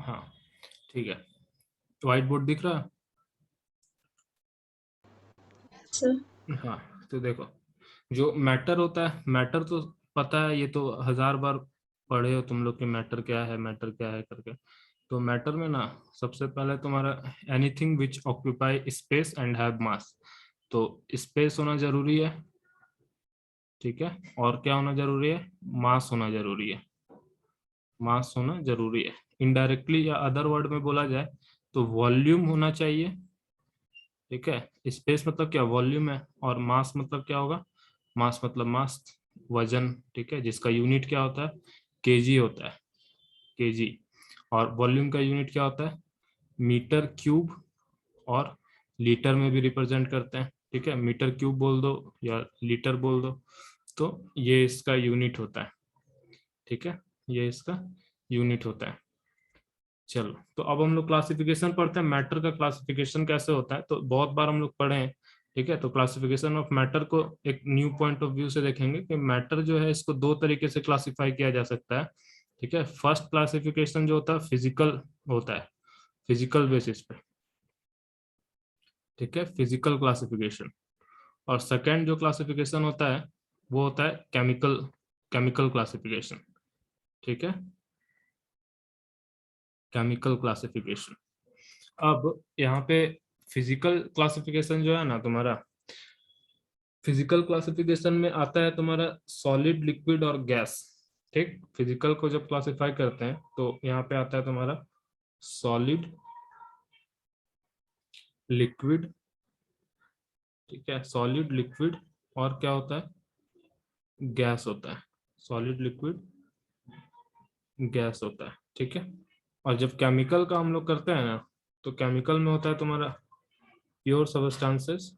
हाँ ठीक है, व्हाइट बोर्ड दिख रहा सर। है? हाँ, तो देखो, जो मैटर होता है, मैटर तो पता है, ये तो 1000 बार पढ़े हो तुम लोग कि मैटर क्या है, मैटर क्या है करके। तो मैटर में ना सबसे पहले तुम्हारा anything which occupy space and have मास। तो स्पेस होना जरूरी है, ठीक है, और क्या होना जरूरी है, मास होना जरूरी है, मास होना जरूरी है। इनडायरेक्टली या अदर वर्ड में बोला जाए तो वॉल्यूम होना चाहिए, ठीक है। स्पेस मतलब क्या, वॉल्यूम है, और मास मतलब क्या होगा, मास मतलब मास, वजन, ठीक है, जिसका यूनिट क्या होता है, केजी होता है, केजी। और वॉल्यूम का यूनिट क्या होता है, मीटर क्यूब, और लीटर में भी रिप्रेजेंट करते हैं, ठीक है, मीटर क्यूब बोल दो या लीटर बोल दो, तो ये इसका यूनिट होता है, ठीक है, ये इसका यूनिट होता है। चलो, तो अब हम लोग क्लासिफिकेशन पढ़ते हैं, मैटर का क्लासिफिकेशन कैसे होता है, तो बहुत बार हम लोग पढ़े हैं, ठीक है। तो क्लासिफिकेशन ऑफ मैटर को एक न्यू पॉइंट ऑफ व्यू से देखेंगे कि मैटर जो है इसको दो तरीके से क्लासिफाई किया जा सकता है, ठीक है। फर्स्ट क्लासिफिकेशन जो होता है फिजिकल होता है, फिजिकल बेसिस पे, ठीक है, फिजिकल क्लासिफिकेशन। और सेकंड जो क्लासिफिकेशन होता है वो होता है केमिकल, केमिकल क्लासिफिकेशन, ठीक है, केमिकल क्लासिफिकेशन। अब यहाँ पे फिजिकल क्लासिफिकेशन जो है ना तुम्हारा, फिजिकल क्लासिफिकेशन में आता है तुम्हारा सॉलिड, लिक्विड और गैस, ठीक। फिजिकल को जब क्लासिफाई करते हैं तो यहाँ पे आता है तुम्हारा सॉलिड, लिक्विड, ठीक है, सॉलिड, लिक्विड, और क्या होता है, गैस होता है, सॉलिड, लिक्विड, गैस होता है, ठीक है। और जब केमिकल का हम लोग करते हैं ना, तो केमिकल में होता है तुम्हारा प्योर सब्सटेंसेस,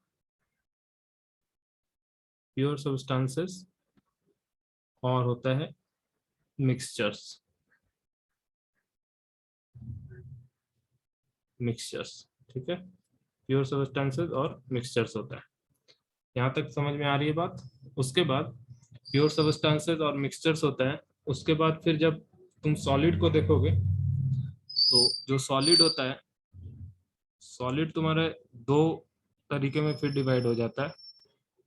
प्योर सब्सटेंसेस, और होता है मिक्सचर्स, मिक्सचर्स, ठीक है, प्योर सब्सटेंसेस और मिक्सचर्स होता है। यहाँ तक समझ में आ रही है बात? उसके बाद प्योर सब्सटेंसेस और मिक्सचर्स होता है, उसके बाद फिर जब तुम सॉलिड को देखोगे, तो जो सॉलिड होता है, सॉलिड तुम्हारे दो तरीके में फिर डिवाइड हो जाता है।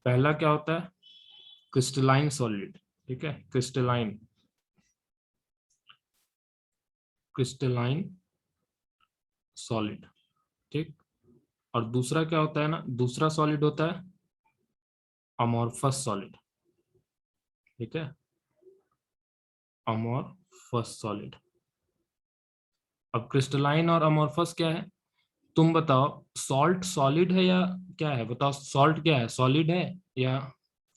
पहला क्या होता है, क्रिस्टलाइन सॉलिड, ठीक है, क्रिस्टलाइन, क्रिस्टलाइन सॉलिड, ठीक। और दूसरा क्या होता है ना, दूसरा सॉलिड होता है अमोर्फस सॉलिड, ठीक है, अमोर्फस सॉलिड। अब क्रिस्टलाइन और अमोर्फस क्या है, तुम बताओ, सॉल्ट सॉलिड है या क्या है, बताओ, सॉल्ट क्या है, सॉलिड है या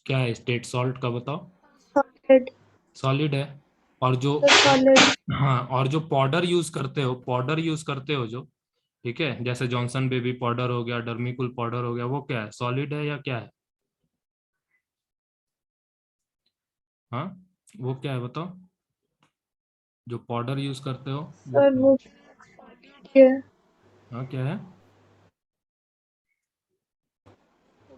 क्या है, स्टेट सॉल्ट का बताओ। सॉलिड। सॉलिड है। और जो, तो सॉलिड। हाँ, और जो पाउडर यूज करते हो, पाउडर यूज करते हो जो, ठीक है, जैसे जॉनसन बेबी पाउडर हो गया, डर्मिकुल पाउडर हो गया, वो क्या है, सॉलिड है या क्या है, हाँ, वो क्या है बताओ, जो पाउडर यूज करते हो वो सर क्या है? वो सॉलिड है, हाँ क्या है?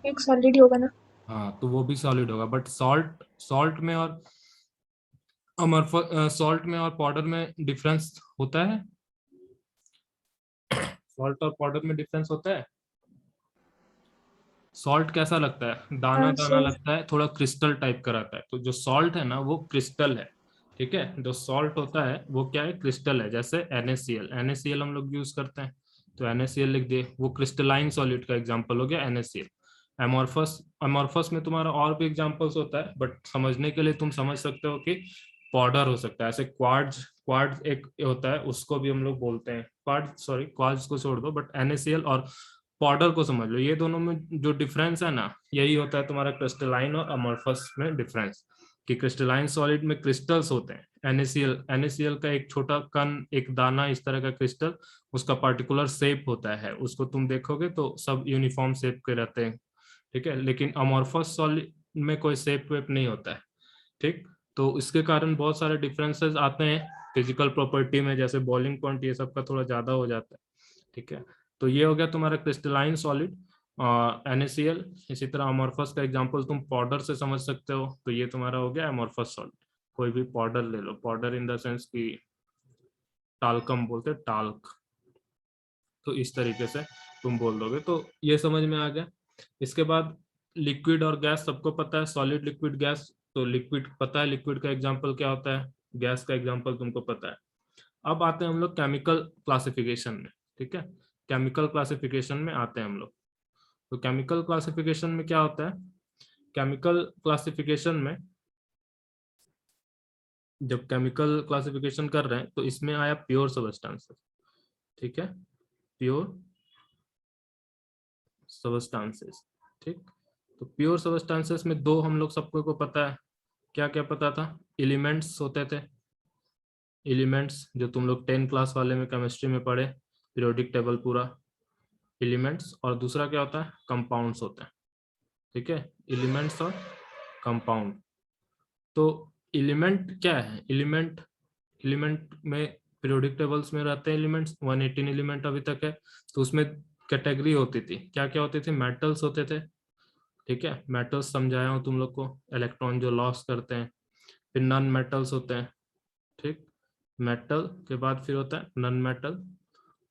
एक सॉलिड ही होगा ना। हाँ, तो वो भी सॉलिड होगा, बट सॉल्ट, सॉल्ट में और अमरफ सॉल्ट में और पाउडर में डिफरेंस होता है, सॉल्ट और पाउडर में डिफरेंस होता है। सॉल्ट कैसा लगता है, दाना हाँ दाना सर। लगता है, थोड़ा क्रिस्टल टाइप का रहता है, तो जो सॉल्ट है ना वो क्रिस्टल है, ठीक है। जो सॉल्ट होता है वो क्या है, क्रिस्टल है, जैसे NaCl, NaCl हम लोग यूज करते हैं, तो NaCl लिख दिए, वो क्रिस्टलाइन सॉलिड का एग्जांपल हो गया NaCl। एमोर्फस, एमोर्फस में तुम्हारा और भी एग्जांपल्स होता है, बट समझने के लिए तुम समझ सकते हो कि पाउडर हो सकता है, ऐसे क्वार्ट्ज, क्वार्ट्ज एक होता है, उसको भी हम लोग बोलते हैं क्वार्ट्ज, सॉरी क्वार्ट्ज को छोड़ दो, बट NaCl और पाउडर को समझ लो, ये दोनों में जो डिफरेंस है ना, यही होता है तुम्हारा क्रिस्टलाइन और अमोर्फस में डिफरेंस, कि क्रिस्टलाइन सॉलिड में क्रिस्टल्स होते हैं, NaCl, NaCl का एक छोटा कण, एक दाना इस तरह का क्रिस्टल, उसका पर्टिकुलर शेप होता है, उसको तुम देखोगे तो सब यूनिफॉर्म शेप के रहते हैं, ठीक है, लेकिन अमोर्फस सॉलिड में कोई शेप वेप नहीं होता है, ठीक। तो इसके कारण बहुत सारे डिफरेंसेस आते हैं फिजिकल प्रॉपर्टी में, जैसे बॉइलिंग पॉइंट ये सब का थोड़ा ज्यादा हो जाता है, ठीक है। तो ये हो गया तुम्हारा क्रिस्टलाइन सॉलिड, NaCl। इसी तरह अमोर्फस का एग्जांपल तुम पाउडर से समझ सकते हो, तो ये तुम्हारा हो गया अमोर्फस सॉलिड। कोई भी पाउडर ले लो, पाउडर इन द सेंस की टाल्कम बोलते हैं, टाल्क। तो इस तरीके से तुम बोल दोगे तो ये समझ में आ गया। इसके बाद लिक्विड और गैस सबको पता है, सॉलिड लिक्विड गैस। तो लिक्विड पता है, लिक्विड का एग्जांपल क्या होता है, गैस का एग्जांपल तुमको पता है। अब आते हैं हम लोग केमिकल क्लासिफिकेशन में, ठीक है। केमिकल क्लासिफिकेशन में आते हैं हम लोग। तो केमिकल क्लासिफिकेशन में क्या होता है, केमिकल क्लासिफिकेशन में जब केमिकल क्लासिफिकेशन कर रहे हैं तो इसमें आया प्योर सबस्टेंसेस, ठीक है, प्योर सबस्टेंसेस, ठीक। तो प्योर सबस्टेंसेस में दो हम लोग सबको को पता है, क्या क्या पता था, एलिमेंट्स होते थे, एलिमेंट्स जो तुम लोग 10 क्लास वाले में केमिस्ट्री में पढ़े, पीरियोडिक टेबल पूरा, एलिमेंट्स। और दूसरा क्या होता है, कंपाउंड्स होते हैं, ठीक है, एलिमेंट्स और कंपाउंड। तो एलिमेंट क्या है, एलिमेंट, एलिमेंट में पीरियोडिक टेबल्स में रहते हैं एलिमेंट्स, 118 एलिमेंट अभी तक है। तो उसमें कैटेगरी होती थी, क्या क्या होती थी, मेटल्स होते थे, ठीक है, मेटल्स समझाया हूँ तुम लोग को, इलेक्ट्रॉन जो लॉस करते हैं। फिर नॉन मेटल्स होते हैं, ठीक, मेटल के बाद फिर होता है नॉन मेटल,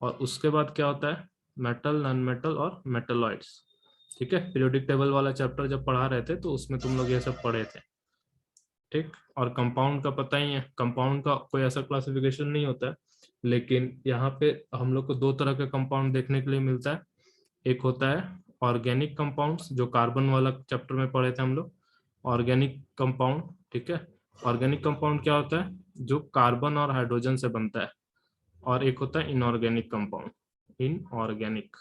और उसके बाद क्या होता है, मेटल, नॉन मेटल और मेटलॉइड्स, ठीक है। पीरियोडिक टेबल वाला चैप्टर जब पढ़ा रहे थे तो उसमें तुम लोग ये सब पढ़े थे, ठीक। और कंपाउंड का पता ही है, कंपाउंड का कोई ऐसा क्लासिफिकेशन नहीं होता है, लेकिन यहाँ पे हम लोग को दो तरह का कंपाउंड देखने के लिए मिलता है। एक होता है ऑर्गेनिक कंपाउंड्स, जो कार्बन वाला चैप्टर में पढ़े थे हम लोग, ऑर्गेनिक कंपाउंड, ठीक है। ऑर्गेनिक कंपाउंड क्या होता है, जो कार्बन और हाइड्रोजन से बनता है। और एक होता है इनऑर्गेनिक कंपाउंड, इनऑर्गेनिक,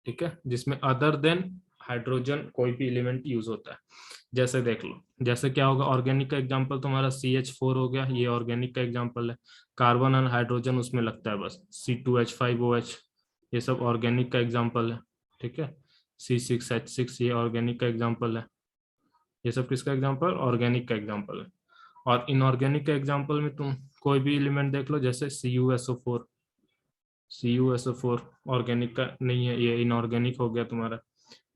ठीक है, जिसमें अदर देन हाइड्रोजन कोई भी एलिमेंट यूज होता है। जैसे देख लो, जैसे क्या होगा, ऑर्गेनिक का एग्जांपल तुम्हारा CH4 हो गया, ये ऑर्गेनिक का एग्जांपल है। कार्बन और हाइड्रोजन उसमें लगता है बस, C2H5OH, ये सब ऑर्गेनिक का एग्जांपल है, ठीक है। C6H6 ये ऑर्गेनिक का एग्जांपल है। ये सब किसका एग्जांपल, ऑर्गेनिक का एग्जांपल है। और इनऑर्गेनिक का एग्जांपल में तुम कोई भी एलिमेंट देख लो, जैसे CuSO4, CuSO4 ऑर्गेनिक का नहीं है, ये इनऑर्गेनिक हो गया तुम्हारा।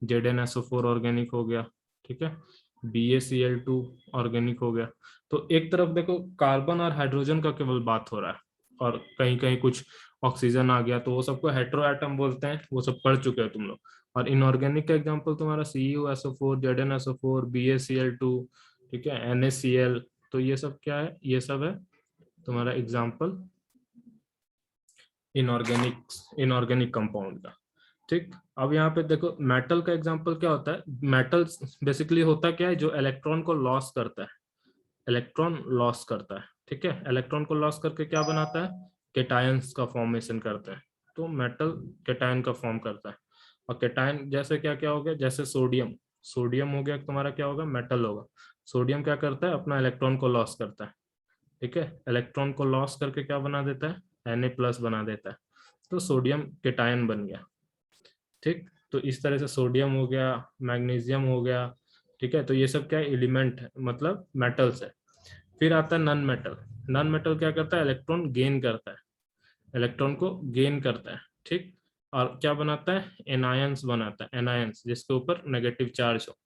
ZnSO4 ऑर्गेनिक हो गया, ठीक है। BaCl2 ऑर्गेनिक हो गया। तो एक तरफ देखो कार्बन और हाइड्रोजन का केवल बात हो रहा है, और कहीं कहीं कुछ ऑक्सीजन आ गया, तो वो सबको हेटेरो एटम बोलते हैं, वो सब पढ़ चुके हो तुम लोग। और इनऑर्गेनिक का एग्जांपल तुम्हारा CuSO4, ZnSO4, BaCl2, ठीक है, NaCl। तो ये सब क्या है, ये सब है तुम्हारा एग्जाम्पल इनऑर्गेनिक, इनऑर्गेनिक कंपाउंड का, ठीक। अब यहाँ पे देखो मेटल का एग्जांपल क्या होता है, मेटल बेसिकली होता क्या है, जो इलेक्ट्रॉन को लॉस करता है, इलेक्ट्रॉन लॉस करता है, ठीक है। इलेक्ट्रॉन को लॉस करके क्या बनाता है, केटायंस का फॉर्मेशन करता है। तो मेटल केटायन का फॉर्म करता है। और केटायन जैसे क्या क्या हो गया, जैसे सोडियम, सोडियम हो गया तुम्हारा, क्या होगा, मेटल होगा। सोडियम क्या करता है, अपना इलेक्ट्रॉन को लॉस करता है, ठीक है, इलेक्ट्रॉन को लॉस करके क्या बना देता है, Na+ बना देता है। तो सोडियम केटायन बन गया, ठीक। तो इस तरह से सोडियम हो गया, मैग्नीशियम हो गया, ठीक है। तो ये सब क्या है, एलिमेंट है, मतलब मेटल्स है। फिर आता है नॉन मेटल। नॉन मेटल क्या करता है, इलेक्ट्रॉन गेन करता है, इलेक्ट्रॉन को गेन करता है, ठीक। और क्या बनाता है, एनायंस बनाता है, एनायंस जिसके ऊपर नेगेटिव चार्ज हो।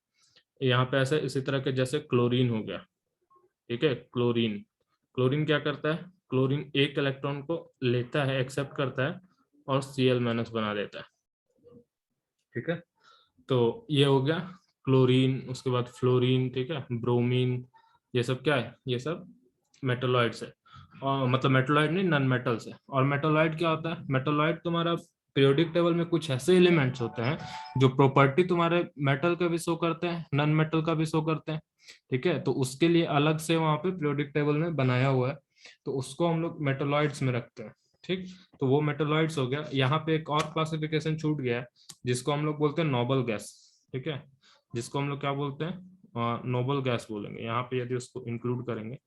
यहाँ पे ऐसे इसी तरह के, जैसे क्लोरीन हो गया, ठीक है, क्लोरीन, क्लोरीन क्या करता है, क्लोरीन एक इलेक्ट्रॉन को लेता है, एक्सेप्ट करता है, और Cl- बना देता है, ठीक है। तो ये हो गया क्लोरीन, उसके बाद फ्लोरीन, ठीक है, ब्रोमीन, ये सब क्या है, ये सब मेटलॉइड्स है। और मतलब मेटलॉइड नहीं, नॉन मेटल्स है। और मेटलॉइड क्या होता है, मेटलॉइड तुम्हारा पीरियोडिक टेबल में कुछ ऐसे एलिमेंट्स होते हैं जो प्रॉपर्टी तुम्हारे मेटल का भी शो करते हैं, नॉन मेटल का भी शो करते हैं, ठीक है। तो उसके लिए अलग से वहां पे पीरियोडिक टेबल में बनाया हुआ है, तो उसको हम लोग मेटलॉइड्स में रखते हैं, ठीक। तो वो मेटलॉइड्स हो गया। यहाँ पे एक और क्लासिफिकेशन छूट गया है, जिसको हम लोग बोलते हैं नोबल गैस, ठीक है, जिसको हम लोग क्या बोलते हैं, नोबल गैस बोलेंगे। यहाँ पे यदि उसको इंक्लूड करेंगे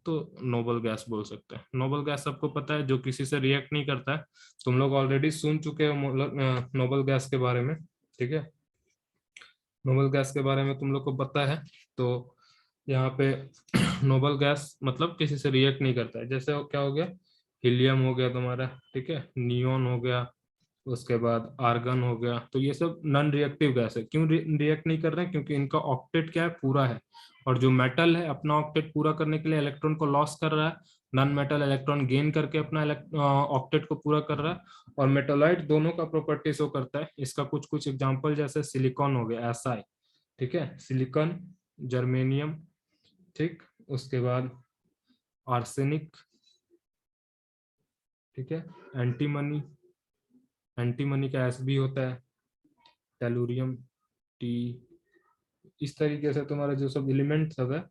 तो नोबल गैस बोल सकते हैं। नोबल गैस सबको पता है, जो किसी से रिएक्ट नहीं करता है। तुम लोग ऑलरेडी सुन चुके हो नोबल गैस के बारे में, ठीक है, नोबल गैस के बारे में तुम लोग को पता है। तो यहाँ पे नोबल गैस मतलब किसी से रिएक्ट नहीं करता है। जैसे क्या हो गया, हीलियम हो गया तुम्हारा, ठीक है, नियोन हो गया, उसके बाद आर्गन हो गया। तो ये सब नॉन रिएक्टिव गैस है। क्यों रिएक्ट नहीं कर रहे हैं, क्योंकि इनका ऑक्टेट क्या है, पूरा है। और जो मेटल है अपना ऑक्टेट पूरा करने के लिए इलेक्ट्रॉन को लॉस कर रहा है, नॉन मेटल इलेक्ट्रॉन गेन करके अपना ऑक्टेट को पूरा कर रहा है, और मेटोलाइट दोनों का प्रॉपर्टी शो करता है। इसका कुछ कुछ एग्जांपल जैसे सिलिकॉन हो गया, SI, ठीक है, सिलिकॉन, जर्मेनियम, ठीक, उसके बाद आर्सेनिक, ठीक है, एंटीमनी, एंटीमनी का एस भी होता है, टेलुरियम, टी। इस तरीके से तुम्हारा जो सब एलिमेंट सब है,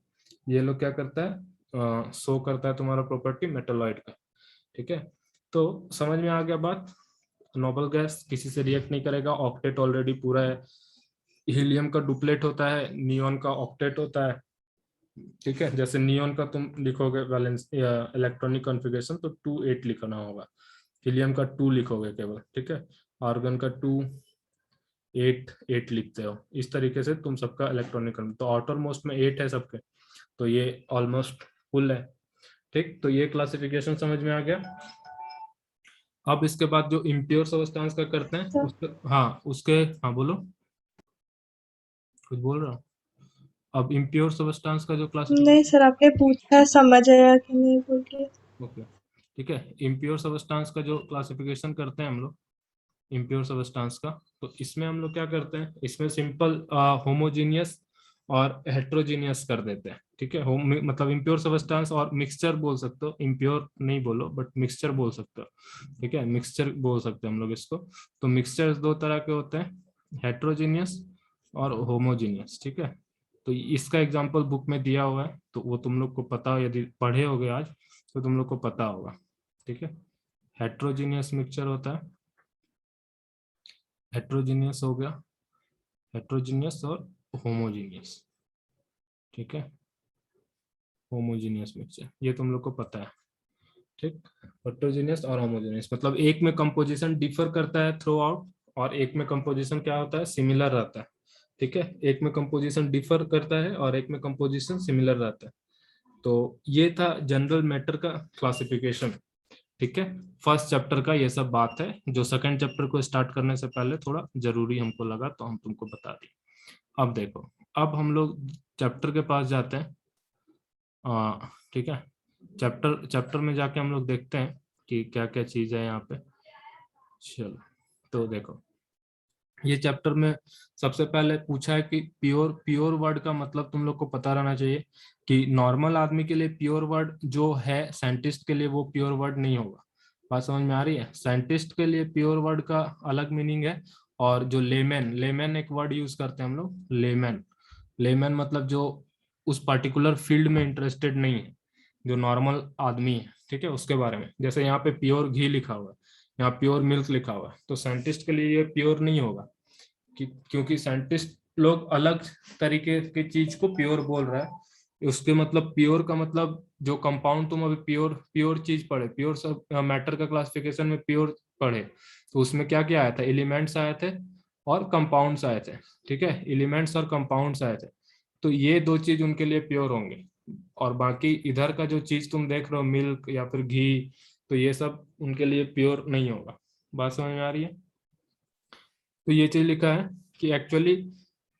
ये लोग क्या करता है, शो करता है तुम्हारा प्रॉपर्टी मेटलॉइड का, ठीक है। तो समझ में आ गया बात। नोबल गैस किसी से रिएक्ट नहीं करेगा, ऑक्टेट ऑलरेडी पूरा है। हीलियम का डुप्लेट होता है, नियॉन का ऑक्टेट होता है, ठीक है। जैसे नियॉन का तुम लिखोगे वैलेंस या इलेक्ट्रॉनिक कॉन्फ़िगरेशन तो 2 8 लिखना होगा, हीलियम का 2 लिखोगे केवल, ठीक है। आर्गन का 2 8 8 लिखते हो। इस तरीके से तुम सबका इलेक्ट्रॉनिक, तो आउटर मोस्ट में 8 है सबके, तो ये ऑलमोस्ट फुल है, ठीक। तो ये क्लासिफिकेशन समझ में आ गया। अब इसके बाद जो इम्प्योर सब्सटेंस का करते हैं सर उसके, हाँ उसके, हाँ बोलो, कुछ बोल रहा हूँ। अब इम्प्योर सब्सटेंस का जो नहीं क्लासिफिकेशन, सर, आपने पूछा समझ आया कि नहीं बोलिए। ओके, ठीक है। इम्प्योर सब्सटेंस का जो क्लासिफिकेशन करते हैं हम लोग, इम्प्योर सब्सटेंस का, तो इसमें हम लोग क्या करते हैं, इसमें सिंपल होमोजीनियस और हेट्रोजीनियस कर देते हैं, ठीक है। मतलब इम्प्योर सब्सटेंस और मिक्सचर बोल सकते हो, इम्प्योर नहीं बोलो बट मिक्सचर बोल सकते हो, ठीक है, मिक्सचर बोल सकते हैं हम लोग इसको। तो मिक्सचर्स दो तरह के होते हैं, हेट्रोजीनियस और होमोजीनियस, ठीक है। तो इसका एग्जांपल बुक में दिया हुआ है, तो वो तुम लोग को पता हो, यदि पढ़े होगे आज तो तुम लोग को पता होगा, ठीक है। हेट्रोजीनियस मिक्सचर होता है, हेट्रोजीनियस हो गया, हेट्रोजीनियस और होमोजीनियस, ठीक है। होमोजीनियस मिक्सचर ये तुम लोग को पता है, ठीक। हेट्रोजीनियस और होमोजीनियस मतलब एक में कंपोजिशन डिफर करता है थ्रू आउट, और एक में कंपोजिशन क्या होता है, सिमिलर रहता है, ठीक है। एक में कंपोजिशन डिफर करता है और एक में कंपोजिशन सिमिलर रहता है। तो ये था जनरल मैटर का क्लासिफिकेशन, ठीक है। फर्स्ट चैप्टर का ये सब बात है, जो सेकंड चैप्टर को स्टार्ट करने से पहले थोड़ा जरूरी हमको लगा तो हम तुमको बता दिए। अब देखो, अब हम लोग चैप्टर के पास जाते हैं, ठीक है। चैप्टर चैप्टर में जाके हम लोग देखते हैं कि क्या क्या चीज है यहाँ पे। चलो, तो देखो, ये चैप्टर में सबसे पहले पूछा है कि प्योर प्योर वर्ड का मतलब तुम लोग को पता रहना चाहिए कि नॉर्मल आदमी के लिए प्योर वर्ड जो है, साइंटिस्ट के लिए वो प्योर वर्ड नहीं होगा। बात समझ में आ रही है? साइंटिस्ट के लिए प्योर वर्ड का अलग मीनिंग है, और जो लेमैन, लेमैन एक वर्ड यूज करते हैं हम लोग, लेमैन। लेमैन मतलब जो उस पर्टिकुलर फील्ड में इंटरेस्टेड नहीं है, जो नॉर्मल आदमी है, ठीक है, उसके बारे में। जैसे यहाँ पे प्योर घी लिखा हुआ है, यहाँ प्योर मिल्क लिखा हुआ है, तो साइंटिस्ट के लिए ये प्योर नहीं होगा, क्योंकि साइंटिस्ट लोग अलग तरीके की चीज को प्योर बोल रहा है। उसके मतलब प्योर का मतलब जो कंपाउंड तुम अभी प्योर प्योर चीज पढ़े, प्योर सब मैटर का क्लासिफिकेशन में प्योर पढ़े, तो उसमें क्या क्या आया था, एलिमेंट्स आए थे और कंपाउंड्स आए थे, ठीक है, एलिमेंट्स और कंपाउंड्स आए थे। तो ये दो चीज उनके लिए प्योर होंगे, और बाकी इधर का जो चीज तुम देख रहे हो, मिल्क या फिर घी, तो ये सब उनके लिए प्योर नहीं होगा। बात समझ में आ रही है? तो ये चीज लिखा है कि actually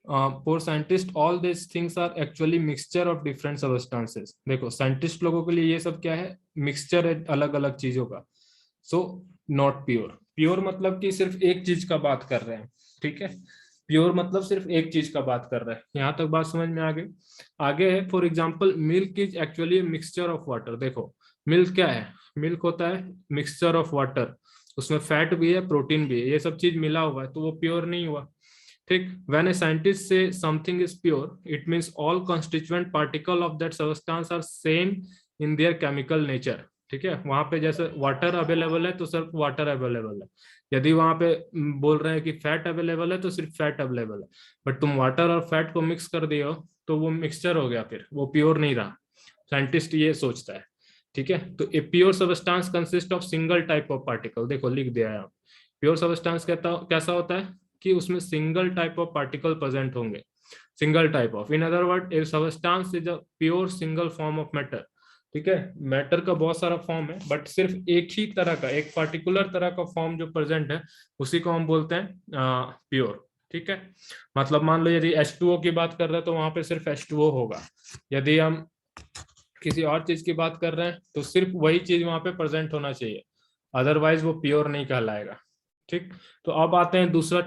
for scientist all this things are actually mixture of different substances. देखो, साइंटिस्ट लोगों के लिए ये सब क्या है, मिक्सचर है अलग अलग चीजों का। So not pure. प्योर मतलब कि सिर्फ एक चीज का बात कर रहे हैं, ठीक है। प्योर मतलब सिर्फ एक चीज का बात कर रहे हैं। यहाँ तक बात समझ में आ गई? आगे है, for example milk is actually mixture of water. देखो, मिल्क क्या है, मिल्क होता है मिक्सचर ऑफ वाटर, उसमें फैट भी है प्रोटीन भी है, ये सब चीज मिला हुआ है, तो वो प्योर नहीं हुआ, ठीक। When a scientist says something is pure it means all constituent particle of that substance are same in their chemical nature, ठीक है। वहां पे जैसे वाटर अवेलेबल है तो सिर्फ वाटर अवेलेबल है, यदि वहां पे बोल रहे हैं कि फैट अवेलेबल है तो सिर्फ फैट अवेलेबल है, बट तुम वाटर और फैट को मिक्स कर दिए हो तो वो मिक्सचर हो गया, फिर वो प्योर नहीं रहा। साइंटिस्ट ये सोचता है, ठीक है। तो a pure substance consist of single type of particle, देखो लिख दिया है। प्योर सब्सटेंस कहता कैसा होता है कि उसमें single type of particle present होंगे, single type of, in other word a substance is a pure single form of matter, ठीक है। मैटर का बहुत सारा फॉर्म है, बट सिर्फ एक ही तरह का, एक पर्टिकुलर तरह का फॉर्म जो प्रेजेंट है उसी को हम बोलते हैं प्योर, ठीक है। मतलब मान लो यदि H2O की बात कर रहे हैं तो वहां पे सिर्फ H2O होगा। यदि हम किसी और चीज की बात कर रहे हैं तो सिर्फ वही चीज वहां पे प्रेजेंट होना चाहिए, अदरवाइज वो प्योर नहीं कहलाएगा। ठीक, तो अब आते हैं दूसरा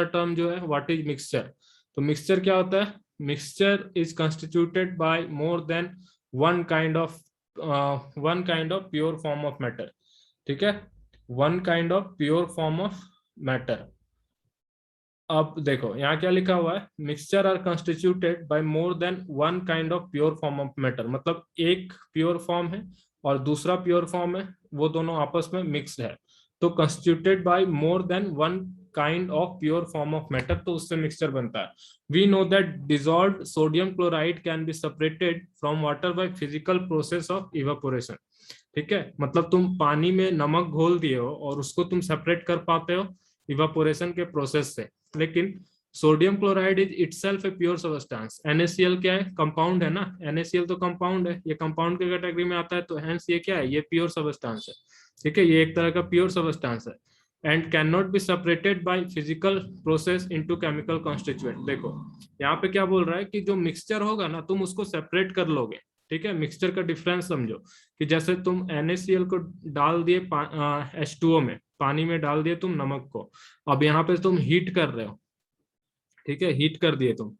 टर्म जो है व्हाट इज मिक्सचर। तो मिक्सचर क्या होता है? Mixture is constituted by more than one kind of pure form of matter. ठीक है, one kind of pure form of matter. अब देखो यहाँ क्या लिखा हुआ है, mixture are constituted by more than one kind of pure form of matter, मतलब एक प्योर फॉर्म है और दूसरा प्योर फॉर्म है, वो दोनों आपस में मिक्स्ड है, तो constituted by more than one kind of pure form of matter, तो उससे मिक्सचर बनता है। We know that dissolved sodium chloride can be separated from water by physical process of evaporation. ठीक है, मतलब तुम पानी में नमक घोल दिए हो और उसको तुम सेपरेट कर पाते हो इवापोरेशन के प्रोसेस से, लेकिन sodium chloride is itself a pure substance. NaCl क्या है? कंपाउंड है ना, NaCl तो कंपाउंड है, ये कंपाउंड के कैटेगरी में आता है, तो हेंस ये क्या है? ये प्योर सबस्टेंस है। ठीक है, ये एक तरह का प्योर सबस्टेंस है and can not be separated by physical process into chemical constituent. देखो यहाँ पे क्या बोल रहा है कि जो मिक्सचर होगा ना, तुम उसको सेपरेट कर लोगे। ठीक है, मिक्सचर का डिफरेंस समझो कि जैसे तुम NaCl को डाल दिए H2O में, पानी में डाल दिए तुम नमक को, अब यहाँ पे तुम हीट कर रहे हो। ठीक है, हीट कर दिए तुम,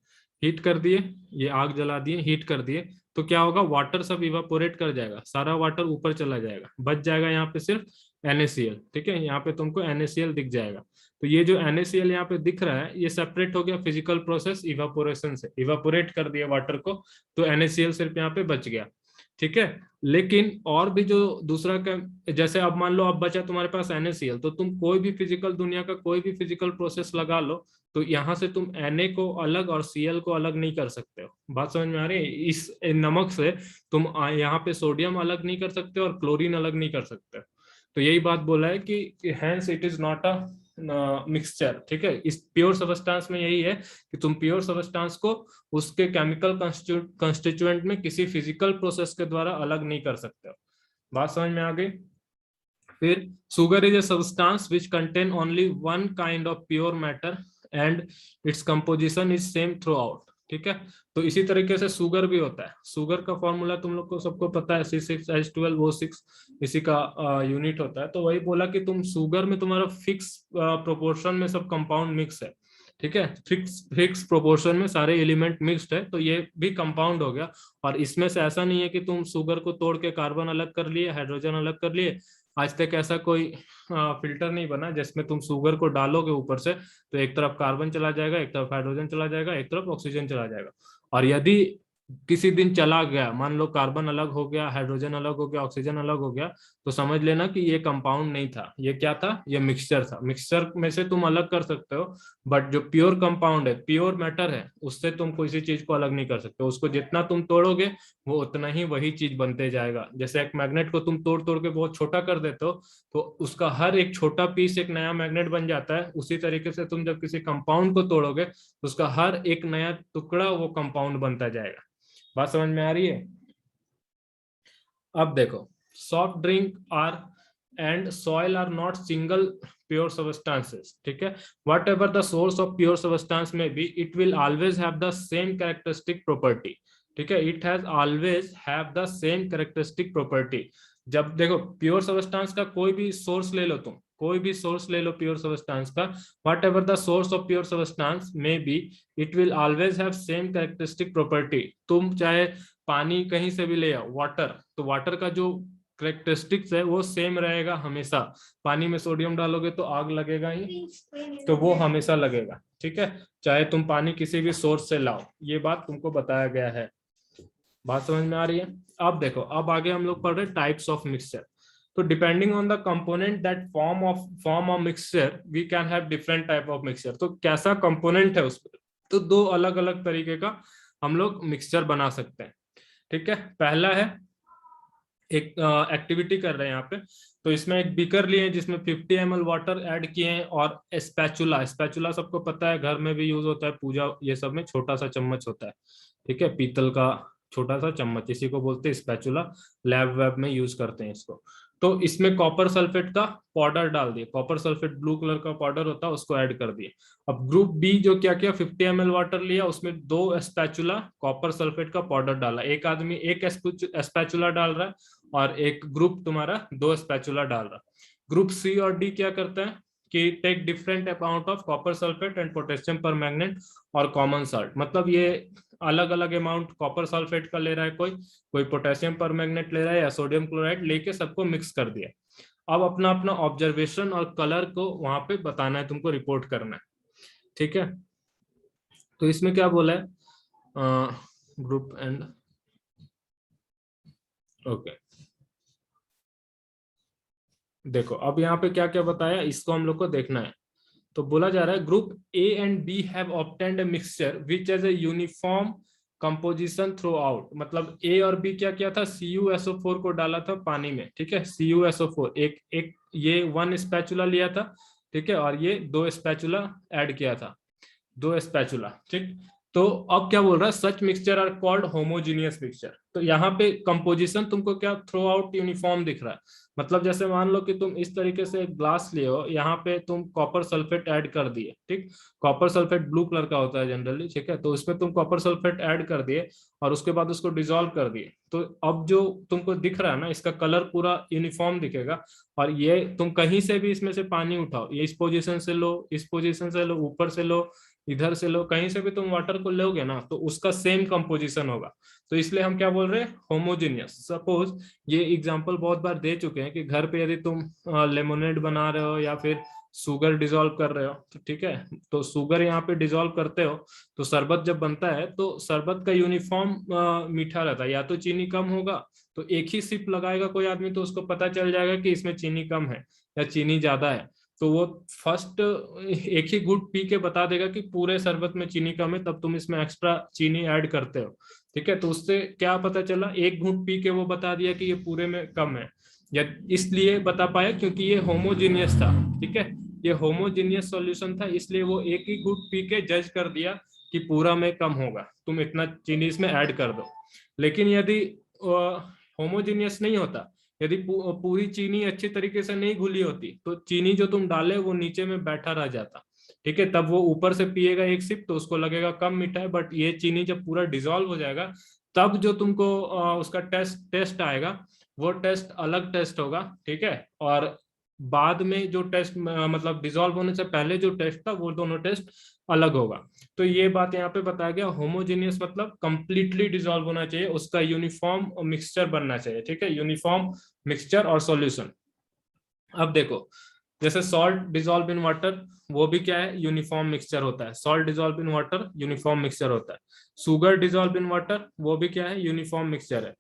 हीट कर दिए, ये आग जला दिए, हीट कर दिए, तो क्या होगा? वाटर सब इवापोरेट कर जाएगा, सारा वाटर ऊपर चला जाएगा, बच जाएगा यहाँ पे सिर्फ NaCl। ठीक है, यहाँ पे तुमको NaCl दिख जाएगा। तो ये जो NaCl यहाँ पे दिख रहा है, ये सेपरेट हो गया फिजिकल प्रोसेस इवापोरेशन से, इवापोरेट कर दिया वाटर को, तो NaCl सिर्फ यहाँ पे बच गया। ठीक है, लेकिन और भी जो दूसरा का, जैसे अब मान लो अब बचा तुम्हारे पास NaCl, तो तुम कोई भी फिजिकल दुनिया का कोई भी फिजिकल प्रोसेस लगा लो, तो यहाँ से तुम Na को अलग और Cl को अलग नहीं कर सकते हो। बात समझ में आ रही है? इस नमक से तुम यहाँ पे सोडियम अलग नहीं कर सकते और क्लोरीन अलग नहीं कर सकते। तो यही बात बोला है कि hence it is not a mixture. ठीक है, इस प्योर सबस्टेंस में यही है कि तुम प्योर सबस्टेंस को उसके केमिकल कंस्टिट्यूएंट में किसी फिजिकल प्रोसेस के द्वारा अलग नहीं कर सकते हो। बात समझ में आ गई? फिर sugar is a substance which contain only one kind of pure matter and its composition is same throughout। ठीक है, तो इसी तरीके से सुगर भी होता है। सुगर का फॉर्मूला तुम लोग को सबको पता है, C6H12O6 इसी का यूनिट होता है। तो वही बोला कि तुम सुगर में तुम्हारा फिक्स प्रोपोर्शन में सब कंपाउंड मिक्स है। ठीक है, फिक्स प्रोपोर्शन में सारे एलिमेंट मिक्स्ड है, तो ये भी कंपाउंड हो गया। और इसमें से ऐसा नहीं है कि तुम सुगर को तोड़ के कार्बन अलग कर लिए, हाइड्रोजन अलग कर लिए। आज तक ऐसा कोई फिल्टर नहीं बना जिसमें तुम शुगर को डालोगे ऊपर से तो एक तरफ कार्बन चला जाएगा, एक तरफ हाइड्रोजन चला जाएगा, एक तरफ ऑक्सीजन चला जाएगा। और यदि किसी दिन चला गया, मान लो कार्बन अलग हो गया, हाइड्रोजन अलग हो गया, ऑक्सीजन अलग हो गया, तो समझ लेना कि ये कंपाउंड नहीं था, ये क्या था? ये मिक्सचर था। मिक्सचर में से तुम अलग कर सकते हो, बट जो प्योर कंपाउंड है, प्योर मैटर है, उससे तुम किसी चीज को अलग नहीं कर सकते। उसको जितना तुम तोड़ोगे वो उतना ही वही चीज बनते जाएगा। जैसे एक मैग्नेट को तुम तोड़ तोड़ के बहुत छोटा कर देते हो, तो उसका हर एक छोटा पीस एक नया मैग्नेट बन जाता है। उसी तरीके से तुम जब किसी कंपाउंड को तोड़ोगे तो उसका हर एक नया टुकड़ा वो कंपाउंड बनता जाएगा। बात समझ में आ रही है? अब देखो, soft drink are and soil are not single pure substances. ठीक है, whatever the source of pure substance may be, it will always have the same characteristic property. ठीक है, it has always have the same characteristic property. जब देखो pure substance का कोई भी source ले लो, तुम कोई भी सोर्स ले लो प्योर सबस्टेंस का, whatever the source of pure substance may be, it will always have same characteristic property. तुम चाहे पानी कहीं से भी ले आओ, वाटर, तो वाटर का जो करेक्टरिस्टिक्स है वो सेम रहेगा हमेशा। पानी में सोडियम डालोगे तो आग लगेगा ही, तो वो हमेशा लगेगा। ठीक है, चाहे तुम पानी किसी भी सोर्स से लाओ, ये बात तुमको बताया गया है। बात समझ में आ रही है? अब देखो, अब आगे हम लोग पढ़ रहे टाइप्स ऑफ मिक्सचर। तो depending on the component that form of mixture we can have different type of mixture. तो कैसा कंपोनेंट है उस पर, तो दो अलग अलग तरीके का हम लोग मिक्सचर बना सकते हैं। ठीक है, पहला है एक एक्टिविटी कर रहे हैं यहाँ पे, तो इसमें एक बीकर लिए हैं जिसमें 50 ml वाटर ऐड किए हैं, और स्पैचुला, स्पैचुला सबको पता है, घर में भी यूज होता है, पूजा ये सब में छोटा सा चम्मच होता है। ठीक है, पीतल का छोटा सा चम्मच, इसी को बोलते हैं स्पैचुला, लैब वेब में यूज करते हैं इसको। तो इसमें कॉपर सल्फेट का पाउडर डाल दिए, कॉपर सल्फेट ब्लू कलर का पाउडर होता है उसको ऐड कर दिए। अब ग्रुप बी जो क्या किया, 50 ml वाटर लिया, उसमें 2 स्पैचुला कॉपर सल्फेट का पाउडर डाला। एक आदमी 1 स्पैचुला डाल रहा है और एक ग्रुप तुम्हारा 2 स्पैचुला डाल रहा है। ग्रुप सी और डी क्या करते हैं कि take different amount of copper sulphate and potassium permanganate और कॉमन साल्ट, मतलब ये अलग अलग अमाउंट कॉपर सल्फेट का ले रहा है, कोई कोई पोटेशियम परमैंगनेट ले रहा है या सोडियम क्लोराइड लेके सबको मिक्स कर दिया। अब अपना अपना ऑब्जर्वेशन और कलर को वहां पे बताना है, तुमको रिपोर्ट करना है, ठीक है। तो इसमें क्या बोला है, ग्रुप एंड ओके, देखो अब यहाँ पे क्या क्या बताया इसको हम लोग को देखना है। तो बोला जा रहा है group A and B have obtained a mixture which has a uniform composition throughout, मतलब ए और बी क्या किया था, CuSO4 को डाला था पानी में, ठीक है। CuSO4 एक एक ये 1 स्पैचुला लिया था, ठीक है, और ये 2 स्पैचुला ऐड किया था, 2 स्पैचुला, ठीक। तो अब क्या बोल रहा है, such mixture are called homogeneous mixture. तो यहाँ पे कंपोजिशन तुमको क्या थ्रू आउट यूनिफॉर्म दिख रहा है, मतलब जैसे मान लो कि तुम इस तरीके से एक ग्लास लिए हो, यहाँ पे तुम कॉपर सल्फेट ऐड कर दिए, ठीक। कॉपर सल्फेट ब्लू कलर का होता है जनरली, ठीक है, तो उसमें तुम कॉपर सल्फेट ऐड कर दिए और उसके बाद उसको डिसॉल्व कर दिए। तो अब जो तुमको दिख रहा है ना, इसका कलर पूरा यूनिफॉर्म दिखेगा। और ये तुम कहीं से भी इसमें से पानी उठाओ, ये इस पोजीशन से लो, इस पोजीशन से लो, ऊपर से लो, इधर से लो, कहीं से भी तुम वाटर को लोगे ना तो उसका सेम कंपोजिशन होगा। तो इसलिए हम क्या बोल रहे हैं, होमोजेनियस। सपोज ये एग्जांपल बहुत बार दे चुके हैं कि घर पे यदि तुम लेमोनेड बना रहे हो या फिर शुगर डिसॉल्व कर रहे हो, तो ठीक है, तो शुगर यहाँ पे डिसॉल्व करते हो तो शरबत जब बनता है तो शरबत का यूनिफॉर्म मीठा रहता है। या तो चीनी कम होगा तो एक ही सिप लगाएगा कोई आदमी तो उसको पता चल जाएगा कि इसमें चीनी कम है या चीनी ज्यादा है, तो वो फर्स्ट एक ही घूंट पी के बता देगा कि पूरे शरबत में चीनी कम है, तब तुम इसमें एक्स्ट्रा चीनी ऐड करते हो, ठीक है। तो उससे क्या पता चला, एक घूंट पी के वो बता दिया कि ये पूरे में कम है, या इसलिए बता पाया क्योंकि ये होमोजीनियस था, ठीक है। ये होमोजीनियस सॉल्यूशन था, इसलिए वो एक ही घूंट पी के जज कर दिया कि पूरा में कम होगा, तुम इतना चीनी इसमें ऐड कर दो। लेकिन यदि होमोजीनियस नहीं होता, यदि पूरी चीनी अच्छी तरीके से नहीं घुली होती तो चीनी जो तुम डाले वो नीचे में बैठा रह जाता, ठीक है। तब वो ऊपर से पिएगा एक सिप तो उसको लगेगा कम मीठा है, बट ये चीनी जब पूरा डिसॉल्व हो जाएगा तब जो तुमको उसका टेस्ट आएगा वो टेस्ट अलग टेस्ट होगा, ठीक है। और बाद में जो टेस्ट मतलब डिसॉल्व होने से पहले जो टेस्ट था वो दोनों टेस्ट अलग होगा। तो ये बात यहाँ पे बताया गया, होमोजेनियस मतलब कंप्लीटली डिसॉल्व होना चाहिए, उसका यूनिफॉर्म मिक्सचर बनना चाहिए, ठीक है, यूनिफॉर्म मिक्सचर और सॉल्यूशन। अब देखो जैसे सॉल्ट डिसॉल्व इन वाटर, वो भी क्या है, यूनिफॉर्म मिक्सचर होता है। Salt dissolve in water uniform mixture होता है। शुगर डिसॉल्व इन वाटर वो भी क्या है, यूनिफॉर्म मिक्सचर है।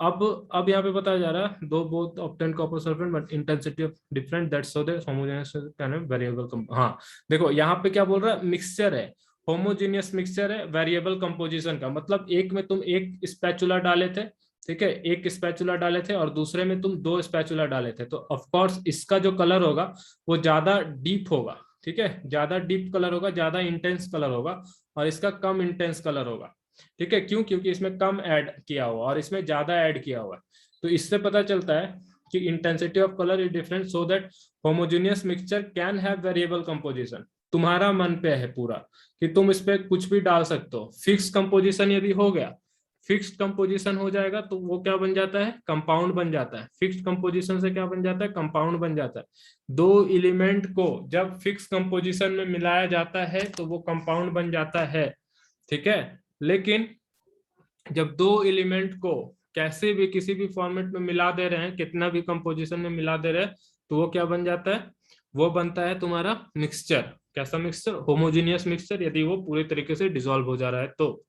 अब यहाँ पे बताया जा रहा है दो both obtain copper sulphate but intensity of different that's so that homogeneous can have variable. हाँ देखो यहाँ पे क्या बोल रहा है, मिक्सचर है, होमोजेनियस मिक्सचर है वेरिएबल कंपोजिशन का, मतलब एक में तुम एक स्पैचुला डाले थे, ठीक है, एक स्पैचुला डाले थे और दूसरे में तुम 2 स्पैचुला डाले थे, तो ऑफ कोर्स इसका जो कलर होगा वो ज्यादा डीप होगा, ठीक है, ज्यादा डीप कलर होगा, ज्यादा इंटेंस कलर होगा, और इसका कम इंटेंस कलर होगा, ठीक है। क्यों, क्योंकि इसमें कम ऐड किया हुआ और इसमें ज्यादा ऐड किया हुआ है। तो इससे पता चलता है कि intensity of colour is different so that homogeneous mixture can have variable composition. तुम्हारा मन पे है पूरा कि तुम इस पे कुछ भी डाल सकते हो। फिक्स कंपोजिशन यदि हो गया, फिक्स्ड कंपोजिशन हो जाएगा तो वो क्या बन जाता है, कंपाउंड बन जाता है। फिक्स्ड कंपोजिशन से क्या बन जाता है, कंपाउंड बन जाता है। दो एलिमेंट को जब फिक्स कंपोजिशन में मिलाया जाता है तो वो कंपाउंड बन जाता है, ठीक है। लेकिन जब दो एलिमेंट को कैसे भी किसी भी फॉर्मेट में मिला दे रहे हैं, कितना भी कंपोजिशन में मिला दे रहे हैं, तो वो क्या बन जाता है, वो बनता है तुम्हारा मिक्सचर। कैसा मिक्सचर, होमोजीनियस मिक्सचर, यदि वो पूरे तरीके से डिसॉल्व हो जा रहा है तो।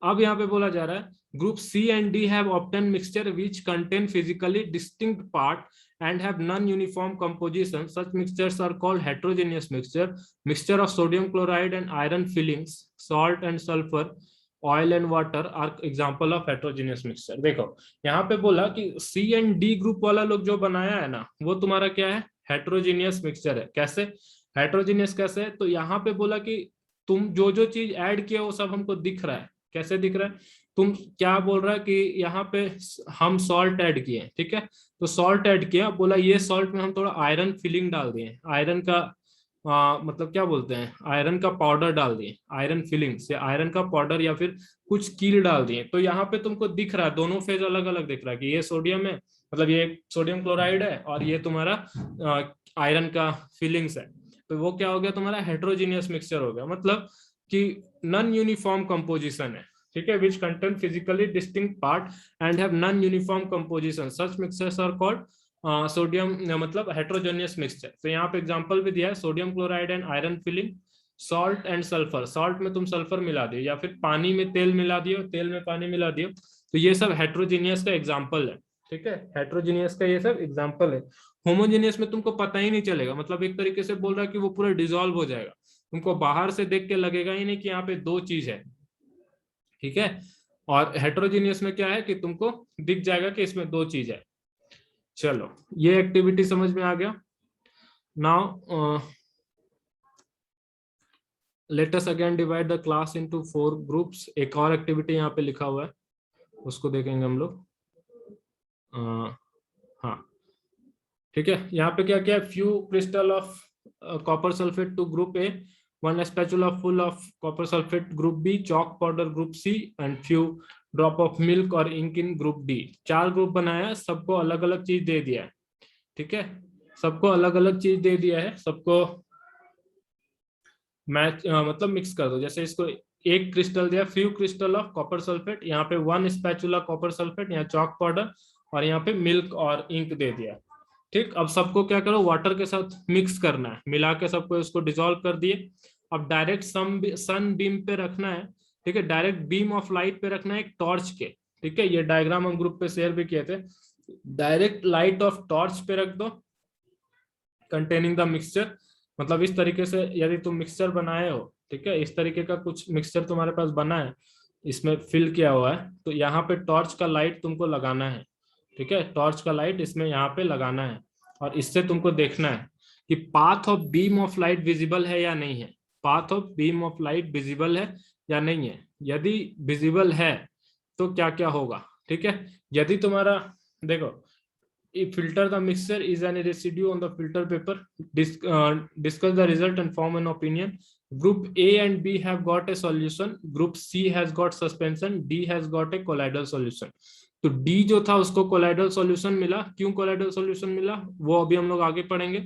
अब यहाँ पे बोला जा रहा है group C and D have obtain mixture which contain physically distinct part and have non-uniform composition. Such mixtures are called heterogeneous mixture. Mixture of sodium chloride and iron fillings, salt and sulfur, oil and water are example of heterogeneous mixture. देखो यहाँ पे बोला कि सी and D group वाला लोग जो बनाया है ना वो तुम्हारा क्या है, हेट्रोजीनियस मिक्सचर है। कैसे हेट्रोजीनियस, कैसे, तो यहाँ पे बोला कि तुम जो जो चीज ऐड किया वो सब हमको दिख रहा है। कैसे दिख रहा है, तुम क्या बोल रहा है कि यहाँ पे हम सॉल्ट ऐड किए, ठीक है, तो सॉल्ट ऐड किया, बोला ये सॉल्ट में हम थोड़ा आयरन फिलिंग डाल दिए, आयरन का मतलब क्या बोलते हैं, आयरन का पाउडर डाल दिए, आयरन फिलिंग से आयरन का पाउडर या फिर कुछ कील डाल दिए। तो यहाँ पे तुमको दिख रहा है दोनों फेज अलग अलग दिख रहा है कि ये सोडियम है, मतलब ये सोडियम क्लोराइड है, और ये तुम्हारा आयरन का फिलिंग्स है। तो वो क्या हो गया, तुम्हारा हेट्रोजीनियस मिक्सचर हो गया, मतलब कि नॉन यूनिफॉर्म कंपोजिशन है, ठीक है, which contain physically distinct part and have non uniform composition, such mixtures are called sodium, मतलब हेट्रोजेनियस मिक्सचर। तो यहाँ पे एग्जांपल भी दिया है, sodium chloride and iron filing, salt and sulphur, salt में तुम सल्फर मिला दियो या फिर पानी में तेल मिला दियो, तेल में पानी मिला दियो, तो ये सब हेट्रोजीनियस का एग्जाम्पल है, ठीक है, हेट्रोजीनियस का ये सब एग्जाम्पल है। होमोजीनियस में तुमको पता ही नहीं चलेगा, मतलब एक तरीके से बोल रहा है कि वो पूरा डिसॉल्व हो जाएगा, तुमको बाहर से देख के लगेगा ही नहीं कि यहाँ पे दो चीज है, ठीक है। और हेट्रोजीनियस में क्या है कि तुमको दिख जाएगा कि इसमें दो चीज है। चलो, ये एक्टिविटी समझ में आ गया। Now let us again divide the class into 4 groups. एक और एक्टिविटी यहाँ पे लिखा हुआ है, उसको देखेंगे हम लोग। हाँ, ठीक है, यहाँ पे क्या क्या, few crystal of copper sulphate to group A, one spatula full of copper sulphate group B, chalk powder group C, and few drop of milk और ink in group D. 4 group बनाया, सबको अलग अलग चीज दे दिया है, ठीक है, सबको अलग अलग चीज दे दिया है, सबको मैच मतलब मिक्स कर दो। जैसे इसको एक क्रिस्टल दिया, few crystal of copper sulphate, यहाँ पे 1 स्पैचुला कॉपर सल्फेट, यहाँ चॉक पाउडर, और यहाँ पे मिल्क और इंक दे दिया, ठीक। अब सबको क्या करो, वाटर के साथ मिक्स करना है, मिला के सबको इसको डिसॉल्व कर दिए। अब डायरेक्ट सन बीम पे रखना है, ठीक है, डायरेक्ट बीम ऑफ लाइट पे रखना है एक टॉर्च के, ठीक है, ये डायग्राम हम ग्रुप पे शेयर भी किए थे। डायरेक्ट लाइट ऑफ टॉर्च पे रख दो कंटेनिंग द मिक्सचर, मतलब इस तरीके से यदि तुम मिक्सचर बनाए हो, ठीक है, इस तरीके का कुछ मिक्सचर तुम्हारे पास बना है, इसमें फिल किया हुआ है, तो यहाँ पे टॉर्च का लाइट तुमको लगाना है, ठीक है, टॉर्च का लाइट इसमें यहाँ पे लगाना है, और इससे तुमको देखना है कि path of beam of light visible है या नहीं है, path of beam of light visible है या नहीं है। यदि विजिबल है तो क्या क्या होगा, ठीक है, यदि तुम्हारा, देखो, filter the mixture is any residue on the filter paper, discuss the result and form an opinion. Group A and B have got a solution, group C has got suspension, D has got a colloidal solution। तो D जो था उसको colloidal solution मिला, क्यों colloidal solution मिला वो अभी हम लोग आगे पढ़ेंगे,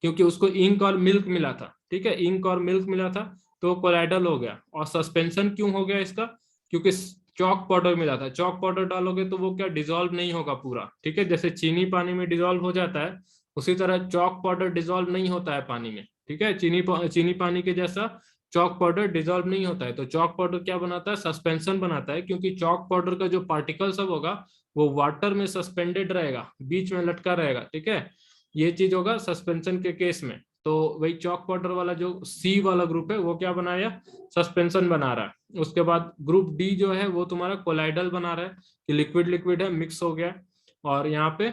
क्योंकि उसको इंक और मिल्क मिला था, ठीक है, इंक और मिल्क मिला था तो कोलाइडल हो गया। और सस्पेंशन क्यों हो गया इसका, क्योंकि चॉक पाउडर मिला था, चॉक पाउडर डालोगे तो वो क्या डिसॉल्व नहीं होगा पूरा, ठीक है, जैसे चीनी पानी में डिसॉल्व हो जाता है उसी तरह चॉक पाउडर डिसॉल्व नहीं होता है पानी में, ठीक है, चीनी पानी के जैसा चॉक पाउडर डिसॉल्व नहीं होता है। तो चॉक पाउडर क्या बनाता है, सस्पेंशन बनाता है, क्योंकि चॉक पाउडर का जो पार्टिकल सब होगा वो वाटर में सस्पेंडेड रहेगा, बीच में लटका रहेगा, ठीक है, ये चीज होगा सस्पेंशन के केस में। तो वही चॉक पाउडर वाला जो सी वाला ग्रुप है वो क्या बनाया, सस्पेंशन बना रहा है। उसके बाद ग्रुप डी जो है वो तुम्हारा कोलाइडल बना रहा है कि लिक्विड लिक्विड है, मिक्स हो गया। और यहाँ पे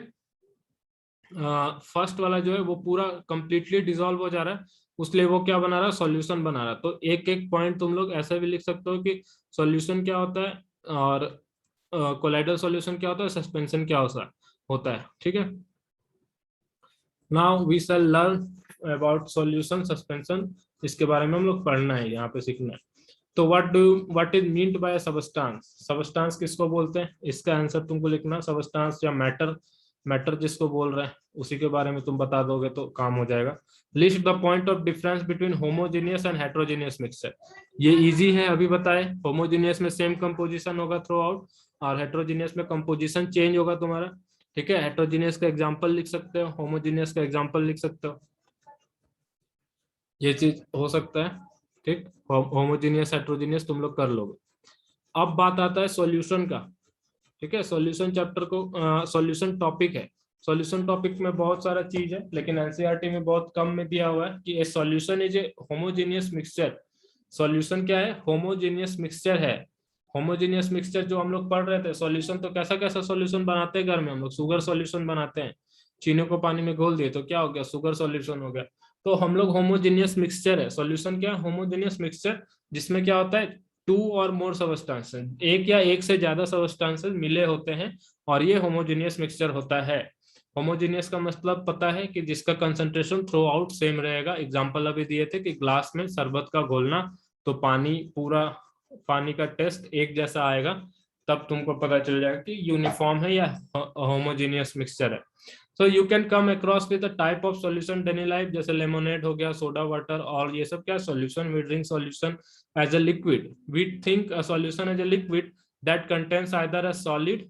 फर्स्ट वाला जो है वो पूरा कंप्लीटली डिसॉल्व हो जा रहा है, उसलिए वो क्या बना रहा है, सॉल्यूशन बना रहा है। तो एक एक पॉइंट तुम लोग ऐसा भी लिख सकते हो कि सॉल्यूशन क्या होता है और कोलाइडल सॉल्यूशन क्या होता है, सस्पेंशन क्या होता है, ठीक है। Now we shall learn about solution suspension, इसके बारे में हम लोग पढ़ना है, यहाँ पे सीखना है। तो what is meant by substance, substance किसको बोलते हैं, इसका आंसर तुमको लिखना, सबस्टांस या मैटर, मैटर जिसको बोल रहे हैं उसी के बारे में तुम बता दोगे तो काम हो जाएगा। List the point of difference between homogeneous and heterogeneous mixture, ये इजी है, अभी बताए, होमोजेनियस में सेम कंपोजिशन होगा थ्रू आउट, और हेट्रोजेनियस में कंपोजिशन चेंज होगा तुम्हारा, ठीक है। हेट्रोजेनियस का एग्जांपल लिख सकते हो, होमोजेनियस का एग्जांपल लिख सकते हो, ये चीज हो सकता है, ठीक। होमोजेनियस हेट्रोजेनियस तुम लोग कर लोगे। अब बात आता है सॉल्यूशन का, ठीक है, सॉल्यूशन चैप्टर को सॉल्यूशन टॉपिक है, सॉल्यूशन टॉपिक में बहुत सारा चीज है, लेकिन एनसीईआरटी में बहुत कम में दिया हुआ है कि ए solution is a homogeneous mixture. Solution क्या है, होमोजेनियस मिक्सचर है। होमोजेनियस मिक्सचर जो हम लोग पढ़ रहे थे, सॉल्यूशन तो कैसा कैसा सॉल्यूशन बनाते हैं घर में हम लोग, शुगर सॉल्यूशन बनाते हैं, चीनी को पानी में घोल दिए तो क्या हो गया, शुगर सॉल्यूशन हो गया। तो हम लोग होमोजेनियस मिक्सचर है, सॉल्यूशन क्या है, होमोजेनियस मिक्सचर, जिसमें क्या होता है टू और मोर सबस्टांसेस, एक या एक से ज्यादा सबस्टांसेस मिले होते हैं और ये होमोजेनियस मिक्सचर होता है। होमोजेनियस का मतलब पता है कि जिसका कंसंट्रेशन थ्रू आउट सेम रहेगा। एग्जांपल अभी दिए थे कि ग्लास में शरबत का घोलना, तो पानी पूरा, पानी का टेस्ट एक जैसा आएगा, तब तुमको पता चल जाएगा कि यूनिफॉर्म है या होमोजेनियस मिक्सचर है। So you can come across with the type of solution daily life, जैसे लेमोनेड हो गया, सोडा वाटर, और ये सब क्या solution. We drink solution as a liquid. We think a solution as a liquid that contains either a solid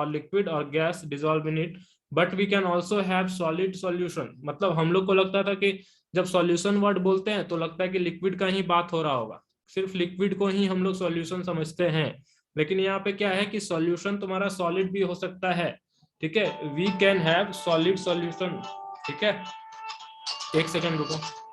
liquid or gas dissolved in it, but we can also have solid solution। मतलब हम लोग को लगता था कि जब solution word बोलते हैं तो लगता है कि लिक्विड का ही बात हो रहा होगा, सिर्फ लिक्विड को ही हम लोग सॉल्यूशन समझते हैं, लेकिन यहाँ पे क्या है कि सॉल्यूशन तुम्हारा सॉलिड भी हो सकता है। ठीक है, we can have solid solution. ठीक है, एक सेकेंड रुको।